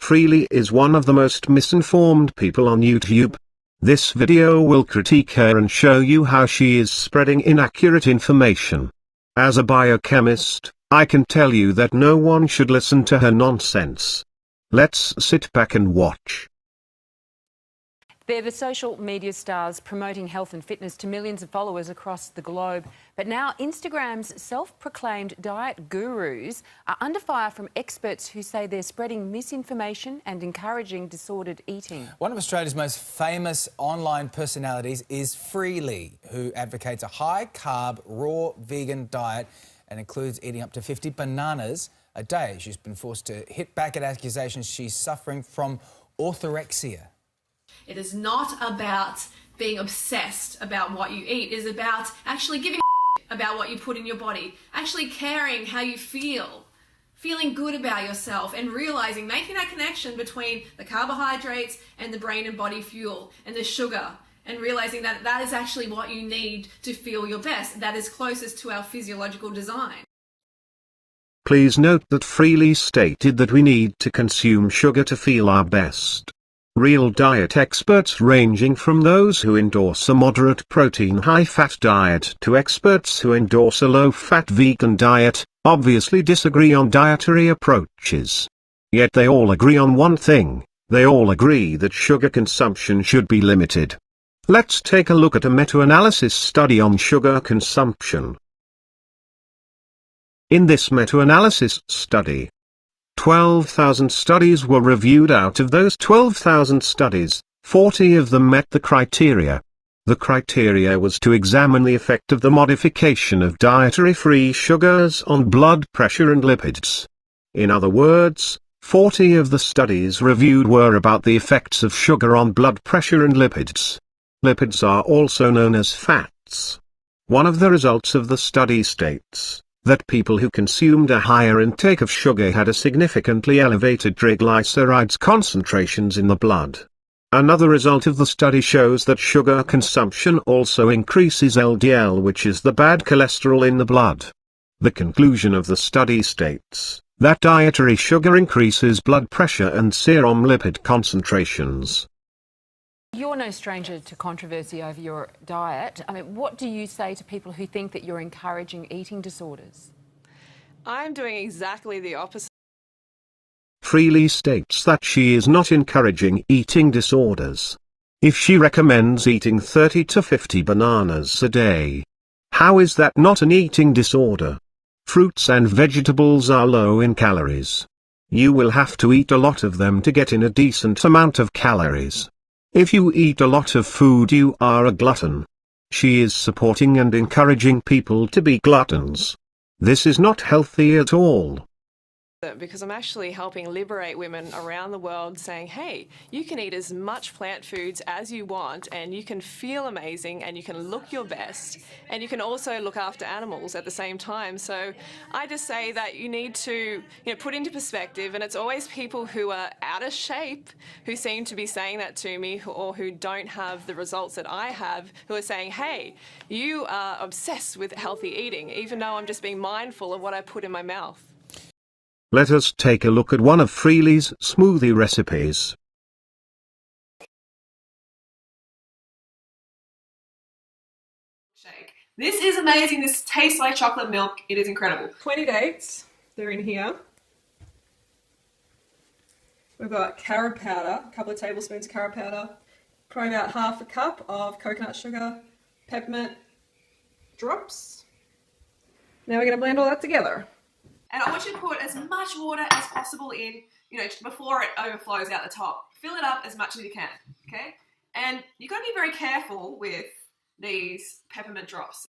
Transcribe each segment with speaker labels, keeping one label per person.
Speaker 1: Freelee is one of the most misinformed people on YouTube. This video will critique her and show you how she is spreading inaccurate information. As a biochemist, I can tell you that no one should listen to her nonsense. Let's sit back and watch.
Speaker 2: They're the social media stars promoting health and fitness to millions of followers across the globe. But now Instagram's self-proclaimed diet gurus are under fire from experts who say they're spreading misinformation and encouraging disordered eating.
Speaker 3: One of Australia's most famous online personalities is Freelee, who advocates a high-carb, raw vegan diet and includes eating up to 50 bananas a day. She's been forced to hit back at accusations she's suffering from orthorexia.
Speaker 4: It is not about being obsessed about what you eat. It is about actually giving a about what you put in your body, actually caring how you feel, feeling good about yourself, and realizing, making that connection between the carbohydrates and the brain and body fuel and the sugar, and realizing that that is actually what you need to feel your best. That is closest to our physiological design.
Speaker 1: Please note that Freelee stated that we need to consume sugar to feel our best. Real diet experts ranging from those who endorse a moderate protein high-fat diet to experts who endorse a low-fat vegan diet, obviously disagree on dietary approaches. Yet they all agree on one thing: they all agree that sugar consumption should be limited. Let's take a look at a meta-analysis study on sugar consumption. In this meta-analysis study, 12,000 studies were reviewed. Out of those 12,000 studies, 40 of them met the criteria. The criteria was to examine the effect of the modification of dietary free sugars on blood pressure and lipids. In other words, 40 of the studies reviewed were about the effects of sugar on blood pressure and lipids. Lipids are also known as fats. One of the results of the study states that people who consumed a higher intake of sugar had a significantly elevated triglycerides concentrations in the blood. Another result of the study shows that sugar consumption also increases LDL, which is the bad cholesterol in the blood. The conclusion of the study states that dietary sugar increases blood pressure and serum lipid concentrations.
Speaker 2: You're no stranger to controversy over your diet. I mean, what do you say to people who think that you're encouraging eating disorders?
Speaker 5: I'm doing exactly the opposite.
Speaker 1: Freelee states that she is not encouraging eating disorders. If she recommends eating 30 to 50 bananas a day, how is that not an eating disorder? Fruits and vegetables are low in calories. You will have to eat a lot of them to get in a decent amount of calories. If you eat a lot of food, you are a glutton. She is supporting and encouraging people to be gluttons. This is not healthy at all.
Speaker 5: Because I'm actually helping liberate women around the world, saying, hey, you can eat as much plant foods as you want and you can feel amazing and you can look your best and you can also look after animals at the same time. So I just say that you need to put into perspective, and it's always people who are out of shape who seem to be saying that to me, or who don't have the results that I have, who are saying, hey, you are obsessed with healthy eating, even though I'm just being mindful of what I put in my mouth.
Speaker 1: Let us take a look at one of Freelee's smoothie recipes.
Speaker 4: Shake. This is amazing. This tastes like chocolate milk. It is incredible.
Speaker 5: 20 dates, they're in here. We've got carob powder, a couple of tablespoons of carob powder, probably about half a cup of coconut sugar, peppermint drops. Now we're going to blend all that together.
Speaker 4: And I want you to put as much water as possible in, before it overflows out the top. Fill it up as much as you can, okay? And you've got to be very careful with these peppermint drops.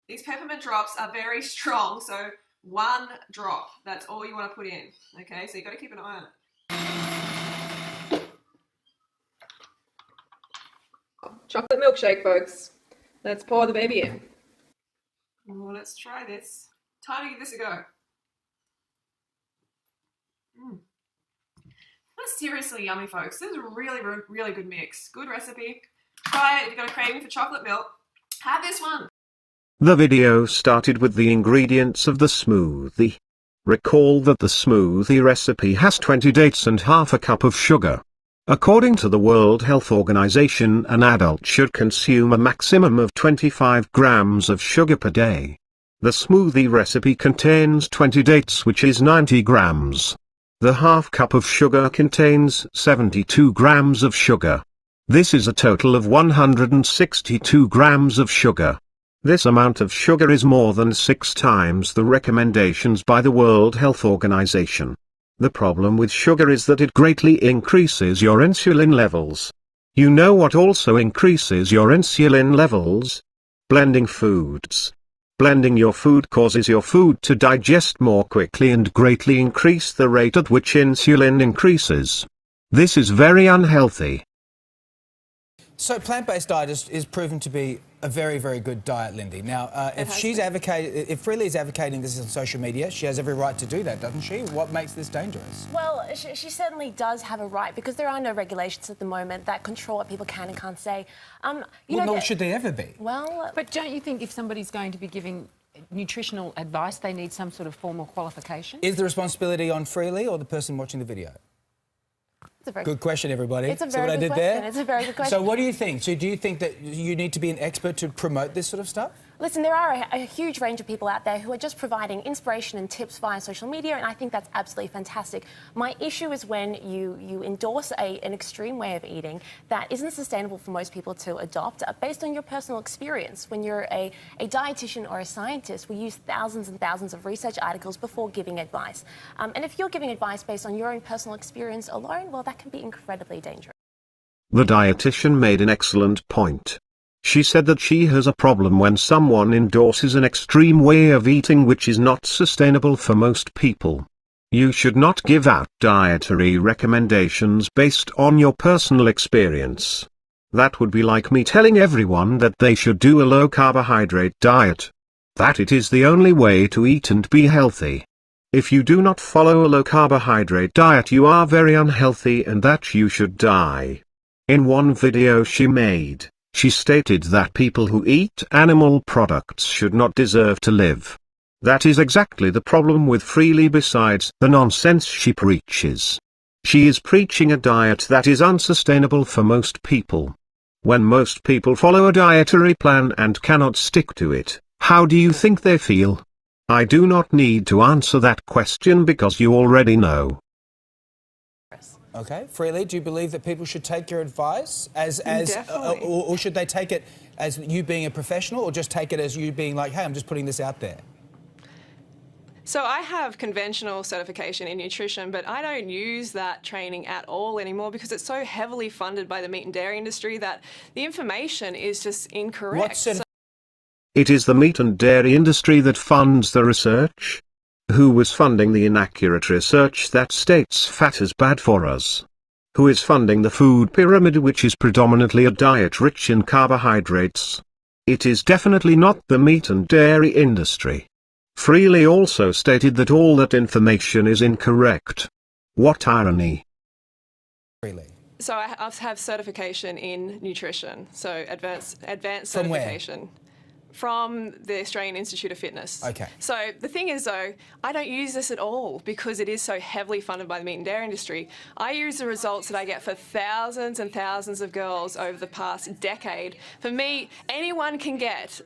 Speaker 4: These peppermint drops are very strong, so 1 drop, that's all you want to put in, okay? So you've got to keep an eye on it.
Speaker 5: Chocolate milkshake, folks. Let's pour the baby in.
Speaker 4: Well, let's try this. Time to give this a go. That's seriously yummy, folks. This is a really, really good mix. Good recipe. Try it if you've got a craving for chocolate milk. Have this one.
Speaker 1: The video started with the ingredients of the smoothie. Recall that the smoothie recipe has 20 dates and half a cup of sugar. According to the World Health Organization, an adult should consume a maximum of 25 grams of sugar per day. The smoothie recipe contains 20 dates, which is 90 grams. The half cup of sugar contains 72 grams of sugar. This is a total of 162 grams of sugar. This amount of sugar is more than 6 times the recommendations by the World Health Organization. The problem with sugar is that it greatly increases your insulin levels. You know what also increases your insulin levels? Blending foods. Blending your food causes your food to digest more quickly and greatly increase the rate at which insulin increases. This is very unhealthy.
Speaker 3: So plant-based diet is proven to be a very, very good diet, Lindy. Now, if Freelee is advocating this on social media, she has every right to do that, doesn't she? What makes this dangerous?
Speaker 6: Well, she certainly does have a right, because there are no regulations at the moment that control what people can and can't say.
Speaker 3: Nor should there ever be.
Speaker 6: Well,
Speaker 2: But don't you think if somebody's going to be giving nutritional advice, they need some sort of formal qualification?
Speaker 3: Is the responsibility on Freelee or the person watching the video?
Speaker 6: it's a very
Speaker 3: Good question, everybody.
Speaker 6: It's a
Speaker 3: See what
Speaker 6: very
Speaker 3: I
Speaker 6: good
Speaker 3: did
Speaker 6: question.
Speaker 3: there?
Speaker 6: It's a very good question.
Speaker 3: So what do you think? So do you think that you need to be an expert to promote this sort of stuff?
Speaker 6: Listen, there are a huge range of people out there who are just providing inspiration and tips via social media, and I think that's absolutely fantastic. My issue is when you endorse an extreme way of eating that isn't sustainable for most people to adopt based on your personal experience. When you're a dietitian or a scientist, we use thousands and thousands of research articles before giving advice. And if you're giving advice based on your own personal experience alone, well, that can be incredibly dangerous.
Speaker 1: The dietitian made an excellent point. She said that she has a problem when someone endorses an extreme way of eating which is not sustainable for most people. You should not give out dietary recommendations based on your personal experience. That would be like me telling everyone that they should do a low-carbohydrate diet. That it is the only way to eat and be healthy. If you do not follow a low-carbohydrate diet, you are very unhealthy and that you should die. In one video she made, she stated that people who eat animal products should not deserve to live. That is exactly the problem with Freelee, besides the nonsense she preaches. She is preaching a diet that is unsustainable for most people. When most people follow a dietary plan and cannot stick to it, how do you think they feel? I do not need to answer that question because you already know.
Speaker 3: Okay, Freelee, do you believe that people should take your advice or should they take it as you being a professional, or just take it as you being like, hey, I'm just putting this out there?
Speaker 5: So I have conventional certification in nutrition, but I don't use that training at all anymore because it's so heavily funded by the meat and dairy industry that the information is just incorrect.
Speaker 1: It is the meat and dairy industry that funds the research. Who was funding the inaccurate research that states fat is bad for us? Who is funding the food pyramid, which is predominantly a diet rich in carbohydrates? It is definitely not the meat and dairy industry. Freelee also stated that all that information is incorrect. What irony.
Speaker 5: So I have certification in nutrition, so advanced
Speaker 3: From where?
Speaker 5: certification. From the Australian Institute of Fitness.
Speaker 3: Okay.
Speaker 5: So the thing is, though, I don't use this at all because it is so heavily funded by the meat and dairy industry. I use the results that I get for thousands and thousands of girls over the past decade. For me, anyone can get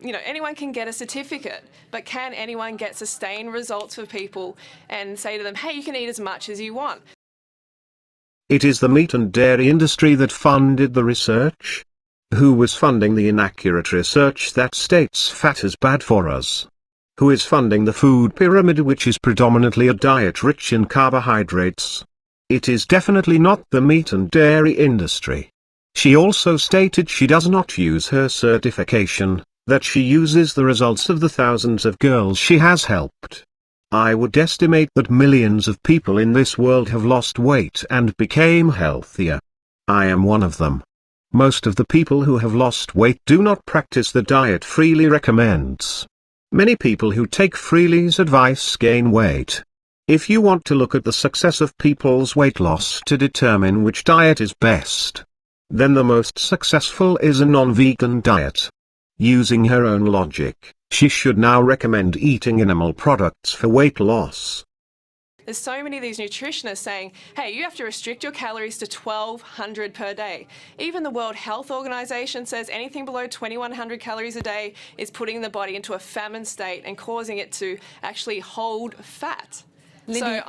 Speaker 5: anyone can get a certificate, but can anyone get sustained results for people and say to them, hey, you can eat as much as you want?
Speaker 1: It is the meat and dairy industry that funded the research. Who was funding the inaccurate research that states fat is bad for us? Who is funding the food pyramid, which is predominantly a diet rich in carbohydrates? It is definitely not the meat and dairy industry. She also stated she does not use her certification, that she uses the results of the thousands of girls she has helped. I would estimate that millions of people in this world have lost weight and became healthier. I am one of them. Most of the people who have lost weight do not practice the diet Freelee recommends. Many people who take Freelee's advice gain weight. If you want to look at the success of people's weight loss to determine which diet is best, then the most successful is a non-vegan diet. Using her own logic, She should now recommend eating animal products for weight loss.
Speaker 5: There's so many of these nutritionists saying, hey, you have to restrict your calories to 1,200 per day. Even the World Health Organization says anything below 2,100 calories a day is putting the body into a famine state and causing it to actually hold fat. So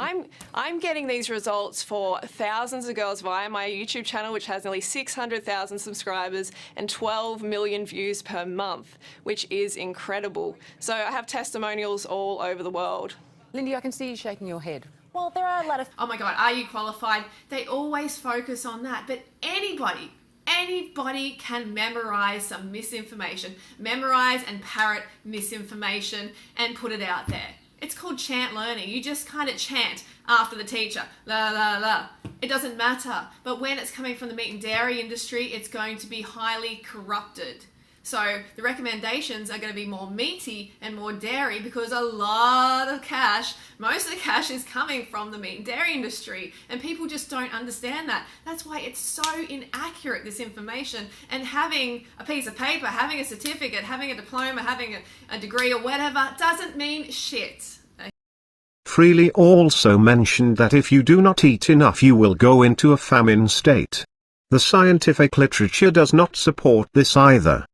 Speaker 5: I'm getting these results for thousands of girls via my YouTube channel, which has nearly 600,000 subscribers and 12 million views per month, which is incredible. So I have testimonials all over the world.
Speaker 2: Lindy, I can see you shaking your head.
Speaker 6: Well, there are a lot of...
Speaker 4: Oh my God, are you qualified? They always focus on that, but anybody can memorize some misinformation, memorize and parrot misinformation and put it out there. It's called chant learning. You just kind of chant after the teacher, la la la. It doesn't matter. But when it's coming from the meat and dairy industry, it's going to be highly corrupted. So the recommendations are going to be more meaty and more dairy because a lot of cash, most of the cash is coming from the meat and dairy industry, and people just don't understand that. That's why it's so inaccurate, this information, and having a piece of paper, having a certificate, having a diploma, having a degree or whatever doesn't mean shit.
Speaker 1: Freelee also mentioned that if you do not eat enough you will go into a famine state. The scientific literature does not support this either.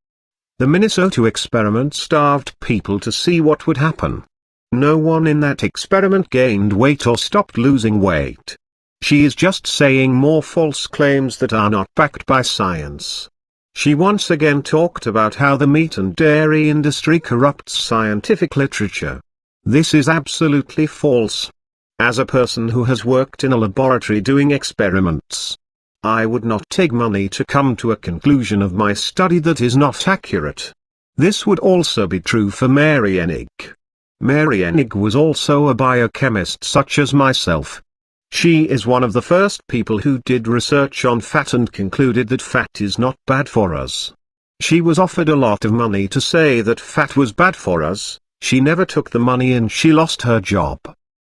Speaker 1: The Minnesota experiment starved people to see what would happen. No one in that experiment gained weight or stopped losing weight. She is just saying more false claims that are not backed by science. She once again talked about how the meat and dairy industry corrupts scientific literature. This is absolutely false. As a person who has worked in a laboratory doing experiments, I would not take money to come to a conclusion of my study that is not accurate. This would also be true for Mary Enig. Mary Enig was also a biochemist such as myself. She is one of the first people who did research on fat and concluded that fat is not bad for us. She was offered a lot of money to say that fat was bad for us. She never took the money and she lost her job.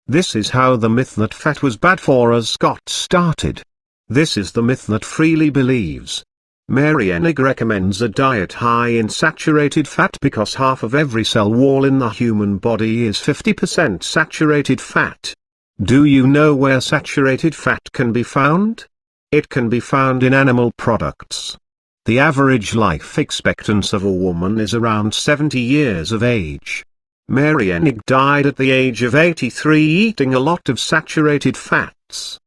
Speaker 1: This is how the myth that fat was bad for us got started. This is the myth that Freelee believes. Mary Enig recommends a diet high in saturated fat because half of every cell wall in the human body is 50% saturated fat. Do you know where saturated fat can be found? It can be found in animal products. The average life expectancy of a woman is around 70 years of age. Mary Enig died at the age of 83 eating a lot of saturated fats.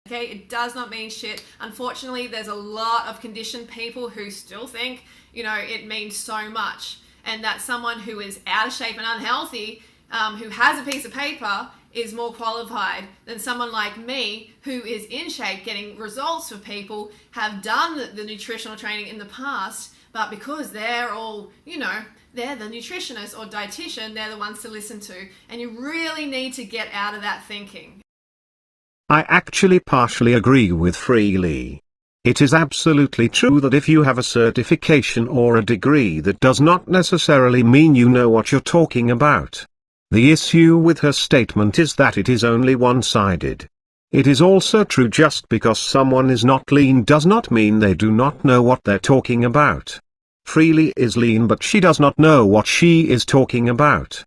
Speaker 4: Okay, it does not mean shit. Unfortunately, there's a lot of conditioned people who still think, it means so much. And that someone who is out of shape and unhealthy, who has a piece of paper, is more qualified than someone like me who is in shape, getting results for people, have done the nutritional training in the past, but because they're all, they're the nutritionist or dietitian, they're the ones to listen to. And you really need to get out of that thinking.
Speaker 1: I actually partially agree with Freelee. It is absolutely true that if you have a certification or a degree, that does not necessarily mean you know what you're talking about. The issue with her statement is that it is only one-sided. It is also true just because someone is not lean does not mean they do not know what they're talking about. Freelee is lean but she does not know what she is talking about.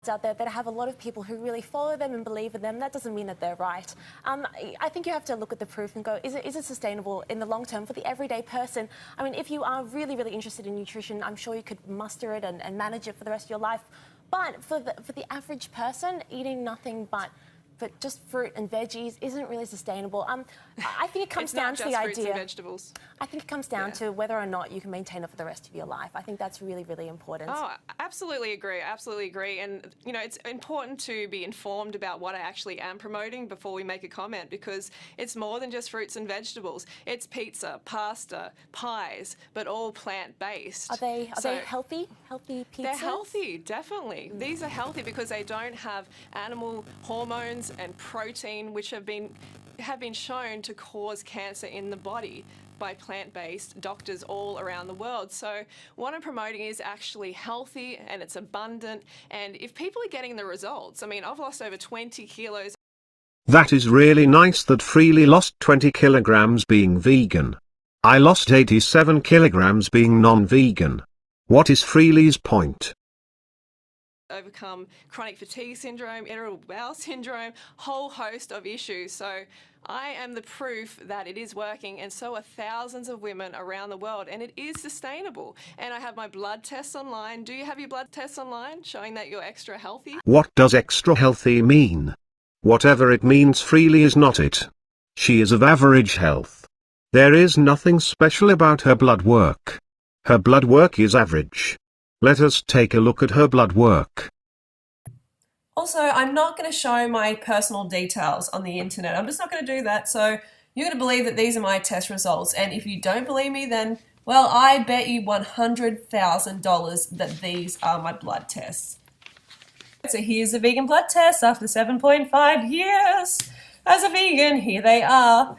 Speaker 6: Out there that have a lot of people who really follow them and believe in them. That doesn't mean that they're right. I think you have to look at the proof and go, is it sustainable in the long term for the everyday person? I mean, if you are really, really interested in nutrition, I'm sure you could muster it and manage it for the rest of your life. But for the average person, eating nothing but just fruit and veggies isn't really sustainable. I think it comes down to the idea.
Speaker 5: It's not just fruits and vegetables.
Speaker 6: I think it comes down to whether or not you can maintain it for the rest of your life. I think that's really, really important.
Speaker 5: Oh, absolutely agree. Absolutely agree. And it's important to be informed about what I actually am promoting before we make a comment, because it's more than just fruits and vegetables. It's pizza, pasta, pies, but all plant-based.
Speaker 6: Are they healthy? Healthy pizzas?
Speaker 5: They're healthy, definitely. These are healthy because they don't have animal hormones and protein, which have been shown to cause cancer in the body by plant-based doctors all around the world. So what I'm promoting is actually healthy and it's abundant. And if people are getting the results, I've lost over 20 kilos.
Speaker 1: That is really nice that Freelee lost 20 kilograms being vegan. I lost 87 kilograms being non-vegan. What is Freelee's point?
Speaker 5: Overcome chronic fatigue syndrome, irritable bowel syndrome, whole host of issues. So I am the proof that it is working, and so are thousands of women around the world, and it is sustainable. And I have my blood tests online. Do you have your blood tests online showing that you're extra healthy?
Speaker 1: What does extra healthy mean? Whatever it means, Freelee is not it. She is of average health. There is nothing special about her blood work. Her blood work is average. Let us take a look at her blood work.
Speaker 7: Also, I'm not going to show my personal details on the internet. I'm just not going to do that. So you're going to believe that these are my test results. And if you don't believe me, then, well, I bet you $100,000 that these are my blood tests. So here's the vegan blood test after 7.5 years as a vegan. Here they are.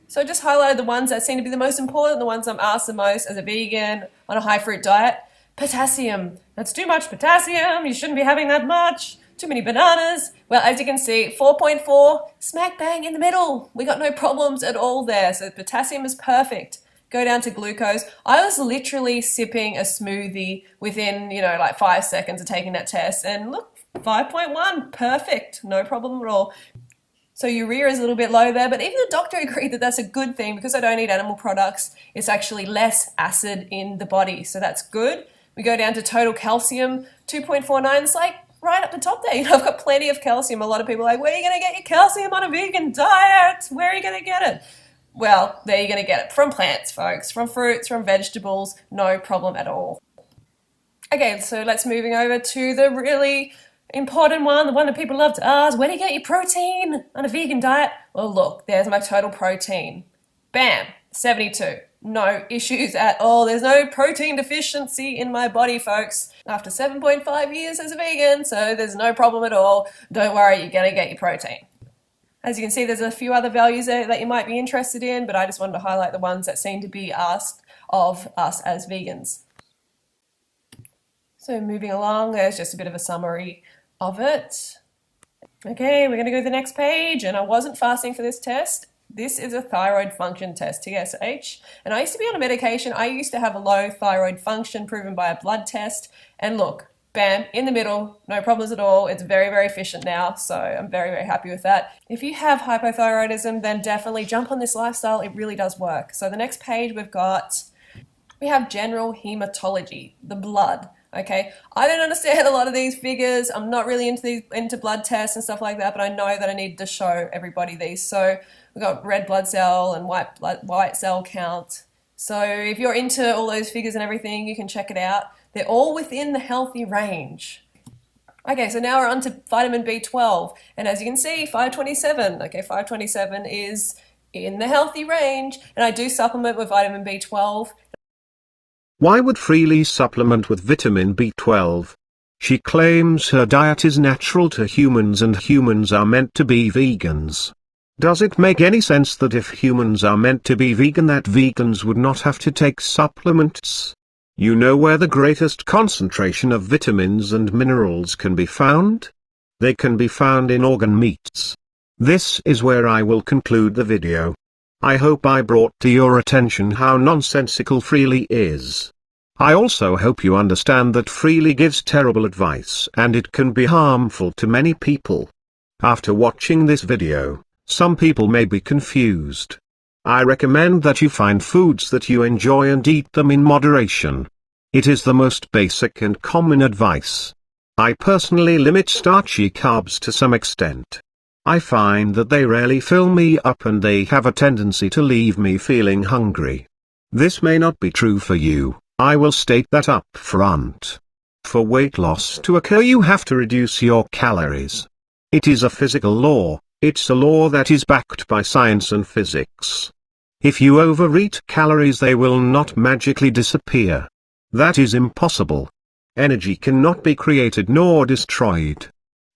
Speaker 7: So I just highlighted the ones that seem to be the most important, the ones I'm asked the most as a vegan on a high fruit diet. Potassium. That's too much potassium. You shouldn't be having that much. Too many bananas. Well, as you can see, 4.4, smack bang in the middle. We got no problems at all there. So potassium is perfect. Go down to glucose. I was literally sipping a smoothie within, like 5 seconds of taking that test. And look, 5.1, perfect. No problem at all. So urea is a little bit low there, but even the doctor agreed that that's a good thing because I don't eat animal products. It's actually less acid in the body, so that's good. We go down to total calcium, 2.49. It's like right up the top there. I've got plenty of calcium. A lot of people are like, where are you going to get your calcium on a vegan diet? Where are you going to get it? Well, there you're going to get it from plants, folks, from fruits, from vegetables, no problem at all. Okay, so let's moving over to the really important one, the one that people love to ask, where do you get your protein on a vegan diet? Well, look, there's my total protein. Bam, 72. No issues at all. There's no protein deficiency in my body, folks. After 7.5 years as a vegan, so there's no problem at all. Don't worry, you're going to get your protein. As you can see, there's a few other values there that you might be interested in, but I just wanted to highlight the ones that seem to be asked of us as vegans. So moving along, there's just a bit of a summary of it. Okay, we're going to go to the next page, and I wasn't fasting for this test. This is a thyroid function test, TSH, and I used to be on a medication. I used to have a low thyroid function proven by a blood test, and look, bam, in the middle, no problems at all. It's very, very efficient now, so I'm very, very happy with that. If you have hypothyroidism, then definitely jump on this lifestyle. It really does work. So the next page we have general hematology, the blood. Okay, I don't understand a lot of these figures. I'm not really into blood tests and stuff like that, but I know that I need to show everybody these. So we've got red blood cell and white cell count. So if you're into all those figures and everything, you can check it out. They're all within the healthy range. Okay, so now we're on to vitamin B12. And as you can see, 527. Okay, 527 is in the healthy range. And I do supplement with vitamin B12.
Speaker 1: Why would Freelee supplement with vitamin B12? She claims her diet is natural to humans and humans are meant to be vegans. Does it make any sense that if humans are meant to be vegan, that vegans would not have to take supplements? You know where the greatest concentration of vitamins and minerals can be found? They can be found in organ meats. This is where I will conclude the video. I hope I brought to your attention how nonsensical Freelee is. I also hope you understand that Freelee gives terrible advice and it can be harmful to many people. After watching this video, some people may be confused. I recommend that you find foods that you enjoy and eat them in moderation. It is the most basic and common advice. I personally limit starchy carbs to some extent. I find that they rarely fill me up and they have a tendency to leave me feeling hungry. This may not be true for you. I will state that up front. For weight loss to occur, you have to reduce your calories. It is a physical law. It's a law that is backed by science and physics. If you overeat calories, they will not magically disappear. That is impossible. Energy cannot be created nor destroyed.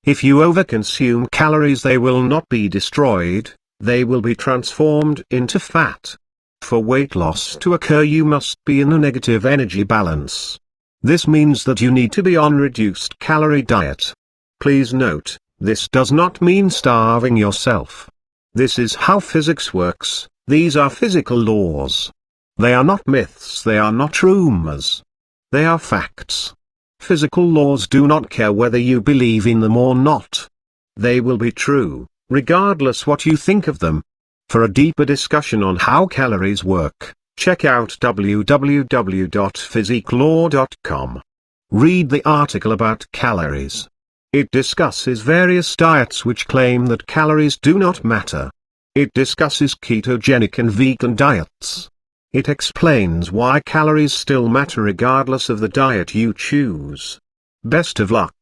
Speaker 1: If you overconsume calories, they will not be destroyed, they will be transformed into fat. For weight loss to occur, you must be in a negative energy balance. This means that you need to be on reduced calorie diet. Please note, this does not mean starving yourself. This is how physics works. These are physical laws. They are not myths, they are not rumors. They are facts. Physical laws do not care whether you believe in them or not. They will be true, regardless what you think of them. For a deeper discussion on how calories work, check out www.physiquelore.com. Read the article about calories. It discusses various diets which claim that calories do not matter. It discusses ketogenic and vegan diets. It explains why calories still matter regardless of the diet you choose. Best of luck.